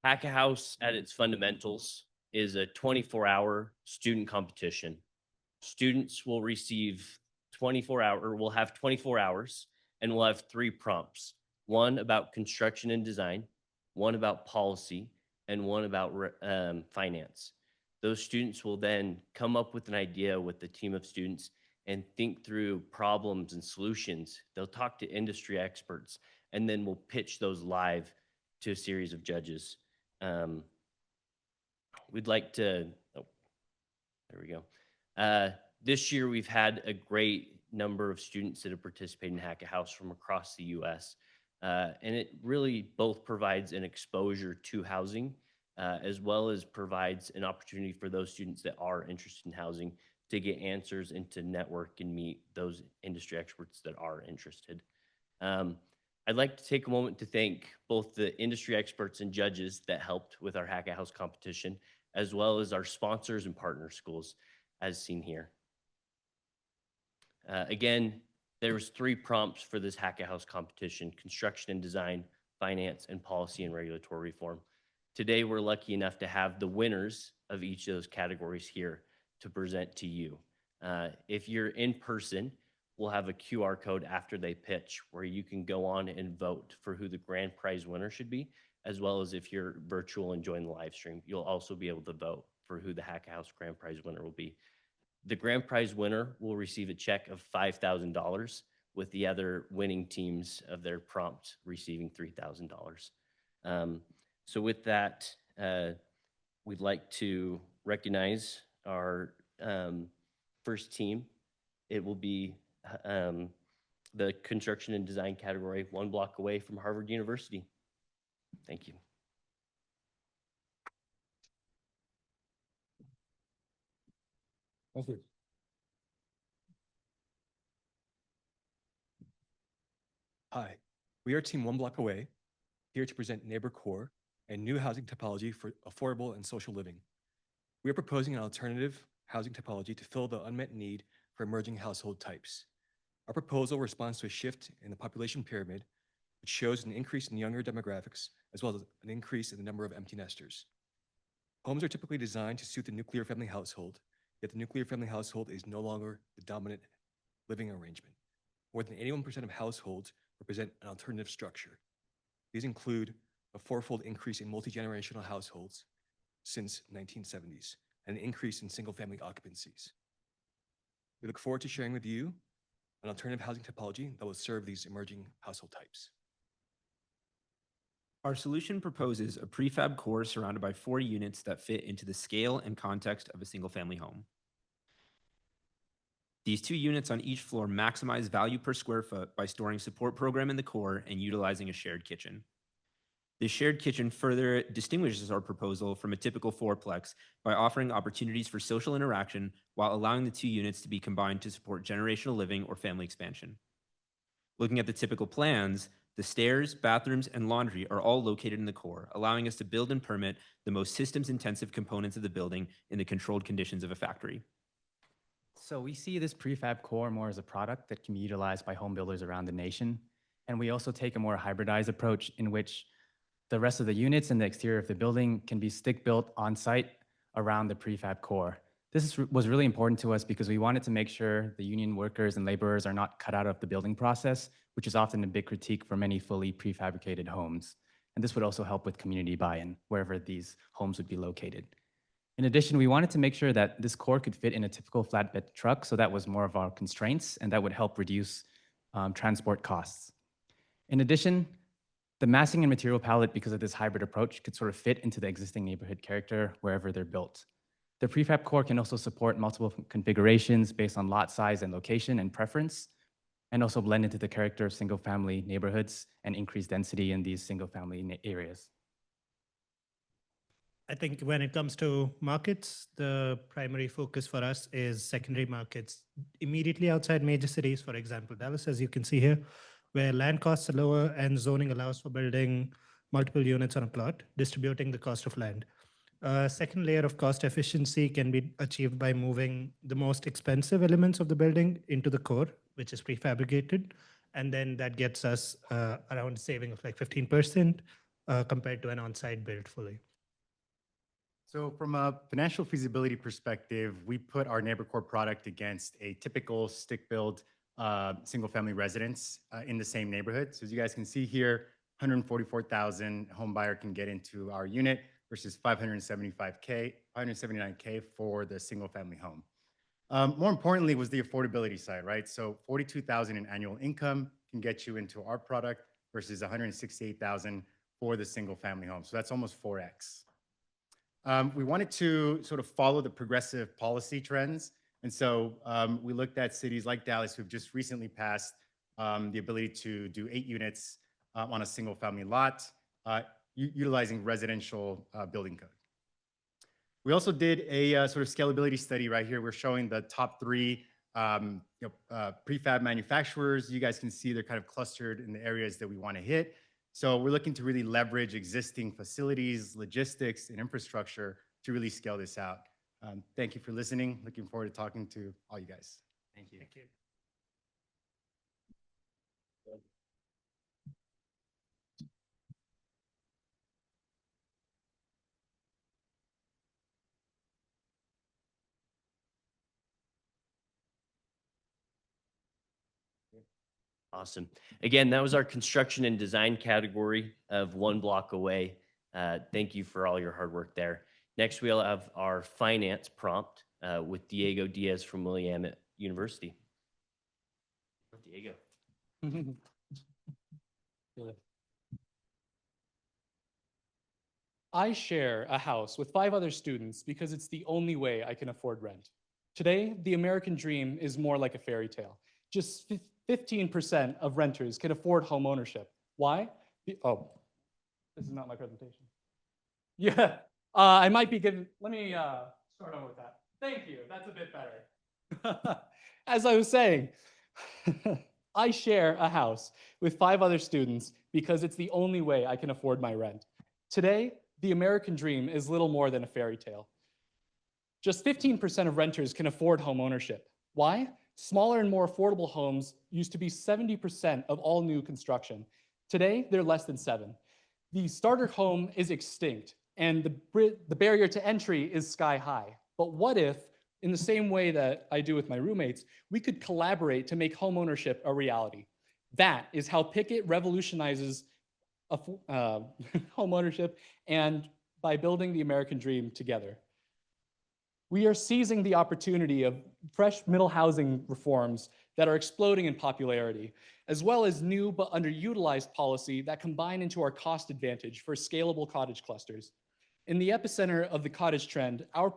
Hack a House at its fundamentals is a 24-hour student competition. Students will receive 24-hour, we'll have 24 hours, and we'll have 3 prompts. One about construction and design, one about policy, and one about finance. Those students will then come up with an idea with the team of students and think through problems and solutions. They'll talk to industry experts, and then we'll pitch those live to a series of judges. Um, we'd like to, oh, there we go. This year, we've had a great number of students that have participated in Hack a House from across the US. And it really both provides an exposure to housing, as well as provides an opportunity for those students that are interested in housing to get answers and to network and meet those industry experts that are interested. Um, I'd like to take a moment to thank both the industry experts and judges that helped with our Hack a House competition, as well as our sponsors and partner schools, as seen here. Again, there was 3 prompts for this Hack a House competition: construction and design, finance, and policy and regulatory reform. Today, we're lucky enough to have the winners of each of those categories here to present to you. If you're in person, we'll have a QR code after they pitch where you can go on and vote for who the grand prize winner should be, as well as if you're virtual and join the live stream, you'll also be able to vote for who the Hack a House grand prize winner will be. The grand prize winner will receive a check of $5,000, with the other winning teams of their prompt receiving $3,000. So with that, we'd like to recognize our first team. It will be the construction and design category, 1 block away from Harvard University. Thank you. Thank you. Hi, we are Team 1 Block Away, here to present Neighbor Core, a new housing typology for affordable and social living. We are proposing an alternative housing typology to fill the unmet need for emerging household types. Our proposal responds to a shift in the population pyramid, which shows an increase in younger demographics, as well as an increase in the number of empty nesters. Homes are typically designed to suit the nuclear family household, yet the nuclear family household is no longer the dominant living arrangement. More than 81% of households represent an alternative structure. These include a 4-fold increase in multi-generational households since 1970s and an increase in single-family occupancies. We look forward to sharing with you an alternative housing typology that will serve these emerging household types. Our solution proposes a prefab core surrounded by 4 units that fit into the scale and context of a single-family home. These 2 units on each floor maximize value per square foot by storing support program in the core and utilizing a shared kitchen. This shared kitchen further distinguishes our proposal from a typical fourplex by offering opportunities for social interaction while allowing the 2 units to be combined to support generational living or family expansion. Looking at the typical plans, the stairs, bathrooms, and laundry are all located in the core, allowing us to build and permit the most systems-intensive components of the building in the controlled conditions of a factory. So we see this prefab core more as a product that can be utilized by home builders around the nation. And we also take a more hybridized approach in which the rest of the units and the exterior of the building can be stick-built on-site around the prefab core. This was really important to us because we wanted to make sure the union workers and laborers are not cut out of the building process, which is often a big critique for many fully prefabricated homes. And this would also help with community buy-in wherever these homes would be located. In addition, we wanted to make sure that this core could fit in a typical flatbed truck, so that was more of our constraints, and that would help reduce transport costs. In addition, the massing and material palette, because of this hybrid approach, could sort of fit into the existing neighborhood character wherever they're built. The prefab core can also support multiple configurations based on lot size and location and preference, and also blend into the character of single-family neighborhoods and increase density in these single-family areas. I think when it comes to markets, the primary focus for us is secondary markets immediately outside major cities, for example, Dallas, as you can see here, where land costs are lower and zoning allows for building multiple units on a plot, distributing the cost of land. A second layer of cost efficiency can be achieved by moving the most expensive elements of the building into the core, which is prefabricated. And then that gets us around saving of like 15% compared to an on-site build fully. So from a financial feasibility perspective, we put our NeighborCore product against a typical stick-built single-family residence in the same neighborhood. So as you guys can see here, 144,000 home buyer can get into our unit versus 579K for the single-family home. More importantly was the affordability side, right? So 42,000 in annual income can get you into our product versus 168,000 for the single-family home. So that's almost 4x. We wanted to sort of follow the progressive policy trends. And so we looked at cities like Dallas who've just recently passed the ability to do 8 units on a single family lot, utilizing residential building code. We also did a sort of scalability study right here. We're showing the top 3 prefab manufacturers. You guys can see they're kind of clustered in the areas that we want to hit. So we're looking to really leverage existing facilities, logistics, and infrastructure to really scale this out. Thank you for listening. Looking forward to talking to all you guys. Thank you. Thank you. Awesome. Again, that was our construction and design category of One Block Away. Thank you for all your hard work there. Next, we'll have our finance prompt with Diego Diaz from Willamette University. Diego. I share a house with 5 other students because it's the only way I can afford rent. Today, the American dream is more like a fairy tale. Just 15% of renters can afford home ownership. Why? Oh, this is not my presentation. Yeah, I might be giving, let me start over with that. Thank you, that's a bit better. As I was saying, I share a house with 5 other students because it's the only way I can afford my rent. Today, the American dream is little more than a fairy tale. Just 15% of renters can afford home ownership. Why? Smaller and more affordable homes used to be 70% of all new construction. Today, they're less than 7. The starter home is extinct, and the barrier to entry is sky high. But what if, in the same way that I do with my roommates, we could collaborate to make home ownership a reality? That is how Picket revolutionizes home ownership, and by building the American dream together. We are seizing the opportunity of fresh middle housing reforms that are exploding in popularity, as well as new but underutilized policy that combine into our cost advantage for scalable cottage clusters. In the epicenter of the cottage trend, our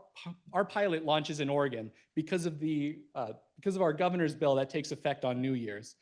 pilot launches in Oregon because of our governor's bill that takes effect on New Year's.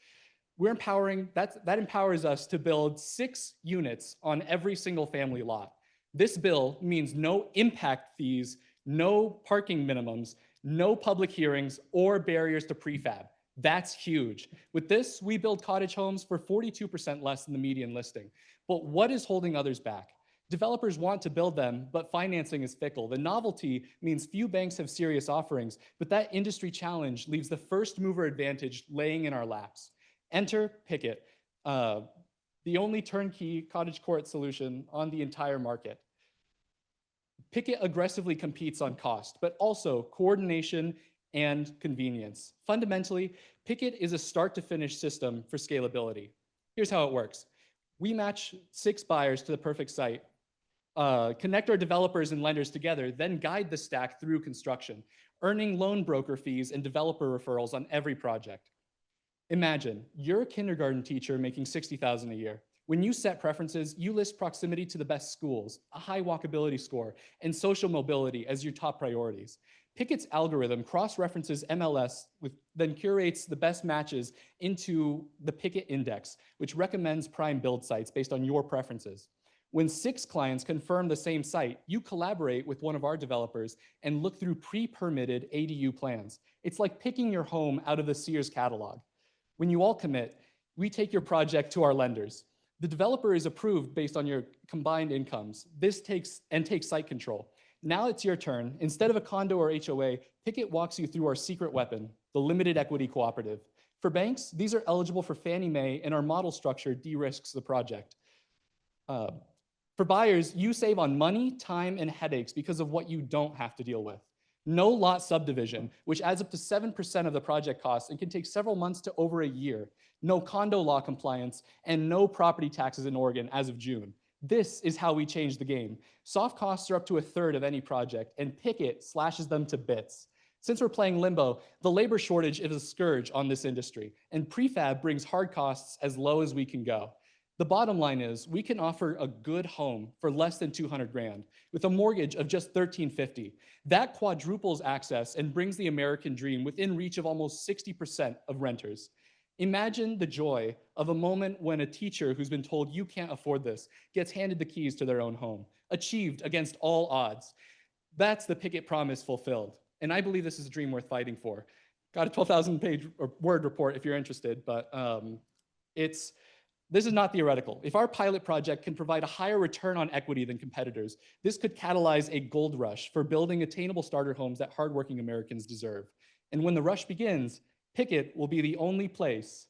That empowers us to build 6 units on every single family lot. This bill means no impact fees, no parking minimums, no public hearings or barriers to prefab. That's huge. With this, we build cottage homes for 42% less than the median listing. But what is holding others back? Developers want to build them, but financing is fickle. The novelty means few banks have serious offerings, but that industry challenge leaves the first mover advantage laying in our laps. Enter Picket, the only turnkey cottage court solution on the entire market. Picket aggressively competes on cost, but also coordination and convenience. Fundamentally, Picket is a start to finish system for scalability. Here's how it works. We match 6 buyers to the perfect site, connect our developers and lenders together, then guide the stack through construction, earning loan broker fees and developer referrals on every project. Imagine you're a kindergarten teacher making $60,000 a year. When you set preferences, you list proximity to the best schools, a high walkability score, and social mobility as your top priorities. Picket's algorithm cross-references MLS, then curates the best matches into the Picket Index, which recommends prime build sites based on your preferences. When 6 clients confirm the same site, you collaborate with one of our developers and look through pre-permitted ADU plans. It's like picking your home out of the Sears catalog. When you all commit, we take your project to our lenders. The developer is approved based on your combined incomes. This takes site control. Now it's your turn. Instead of a condo or HOA, Picket walks you through our secret weapon, the limited equity cooperative. For banks, these are eligible for Fannie Mae, and our model structure de-risks the project. For buyers, you save on money, time, and headaches because of what you don't have to deal with. No lot subdivision, which adds up to 7% of the project cost and can take several months to over a year. No condo law compliance, and no property taxes in Oregon as of June. This is how we change the game. Soft costs are up to 1/3 of any project, and Picket slashes them to bits. Since we're playing limbo, the labor shortage is a scourge on this industry, and prefab brings hard costs as low as we can go. The bottom line is we can offer a good home for less than 200 grand with a mortgage of just 1350. That quadruples access and brings the American dream within reach of almost 60% of renters. Imagine the joy of a moment when a teacher who's been told you can't afford this gets handed the keys to their own home, achieved against all odds. That's the Picket promise fulfilled. And I believe this is a dream worth fighting for. Got a 12,000 page word report if you're interested, but this is not theoretical. If our pilot project can provide a higher return on equity than competitors, this could catalyze a gold rush for building attainable starter homes that hardworking Americans deserve. And when the rush begins, Picket will be the only place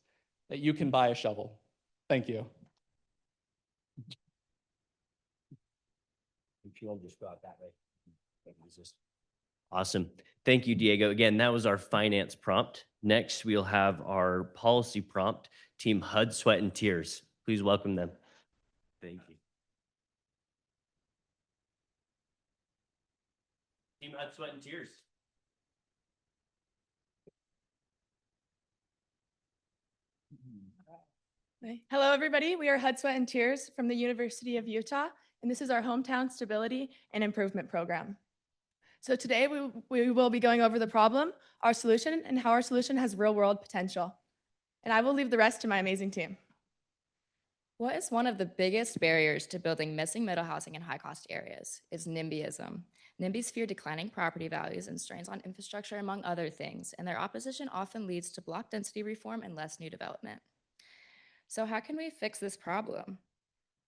that you can buy a shovel. Thank you. Awesome. Thank you, Diego. Again, that was our finance prompt. Next, we'll have our policy prompt, Team HUD, Sweat, and Tears. Please welcome them. Thank you. Team HUD, Sweat, and Tears. Hello, everybody. We are HUD, Sweat, and Tears from the University of Utah, and this is our Hometown Stability and Improvement Program. So today we will be going over the problem, our solution, and how our solution has real-world potential. And I will leave the rest to my amazing team. What is one of the biggest barriers to building missing middle housing in high-cost areas? Is NIMBYism. NIMBYs fear declining property values and strains on infrastructure, among other things, and their opposition often leads to block density reform and less new development. So how can we fix this problem?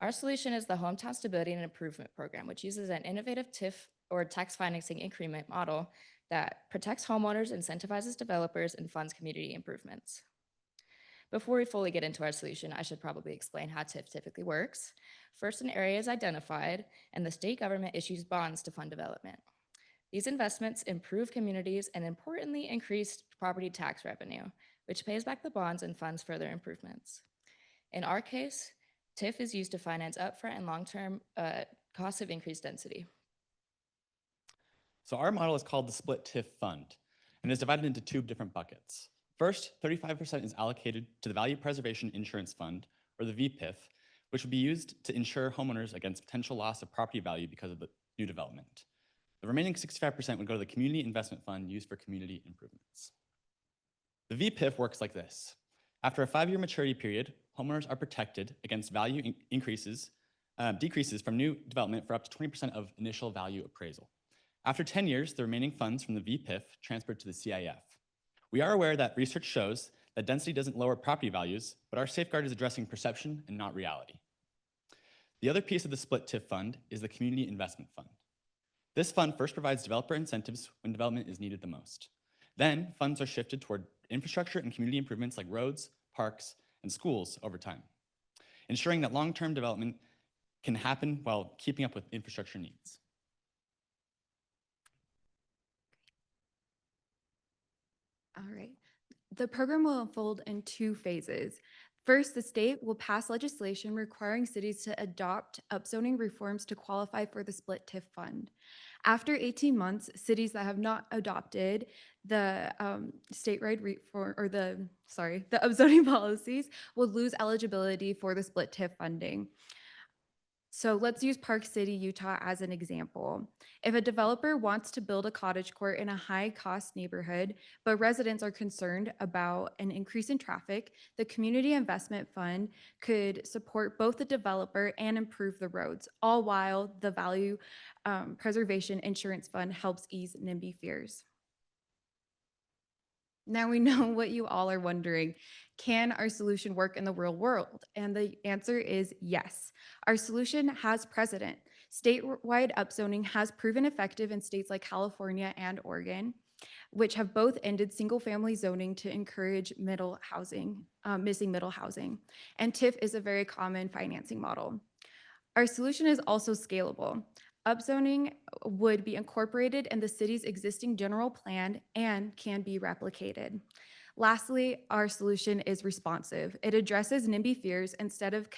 Our solution is the Hometown Stability and Improvement Program, which uses an innovative TIF or tax financing increment model that protects homeowners, incentivizes developers, and funds community improvements. Before we fully get into our solution, I should probably explain how TIF typically works. First, an area is identified, and the state government issues bonds to fund development. These investments improve communities and, importantly, increase property tax revenue, which pays back the bonds and funds further improvements. In our case, TIF is used to finance upfront and long-term costs of increased density. So our model is called the Split TIF Fund and is divided into two different buckets. First, 35% is allocated to the Value Preservation Insurance Fund, or the VPIF, which will be used to insure homeowners against potential loss of property value because of the new development. The remaining 65% would go to the Community Investment Fund used for community improvements. The VPIF works like this. After a 5-year maturity period, homeowners are protected against value decreases from new development for up to 20% of initial value appraisal. After 10 years, the remaining funds from the VPIF transferred to the CIF. We are aware that research shows that density doesn't lower property values, but our safeguard is addressing perception and not reality. The other piece of the Split TIF Fund is the Community Investment Fund. This fund first provides developer incentives when development is needed the most. Then funds are shifted toward infrastructure and community improvements like roads, parks, and schools over time, ensuring that long-term development can happen while keeping up with infrastructure needs. All right. The program will unfold in 2 phases. First, the state will pass legislation requiring cities to adopt upzoning reforms to qualify for the Split TIF Fund. After 18 months, cities that have not adopted the statewide reform or the upzoning policies will lose eligibility for the Split TIF funding. So let's use Park City, Utah as an example. If a developer wants to build a cottage court in a high-cost neighborhood, but residents are concerned about an increase in traffic, the Community Investment Fund could support both the developer and improve the roads, all while the Value Preservation Insurance Fund helps ease NIMBY fears. Now we know what you all are wondering. Can our solution work in the real world? And the answer is yes. Our solution has precedent. Statewide upzoning has proven effective in states like California and Oregon, which have both ended single-family zoning to encourage missing middle housing. And TIF is a very common financing model. Our solution is also scalable. Upzoning would be incorporated in the city's existing general plan and can be replicated. Lastly, our solution is responsive. It addresses NIMBY fears instead of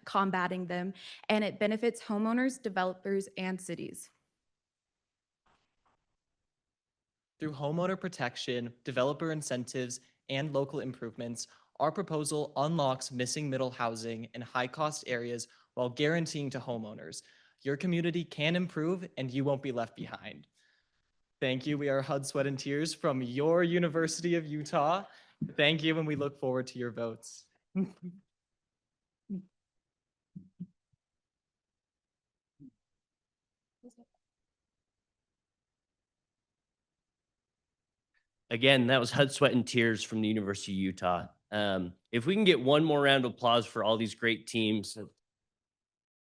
combating them, and it benefits homeowners, developers, and cities. Through homeowner protection, developer incentives, and local improvements, our proposal unlocks missing middle housing in high-cost areas while guaranteeing to homeowners, your community can improve and you won't be left behind. Thank you. We are HUD Sweat and Tears from your University of Utah. Thank you, and we look forward to your votes. Again, that was HUD Sweat and Tears from the University of Utah. If we can get one more round of applause for all these great teams,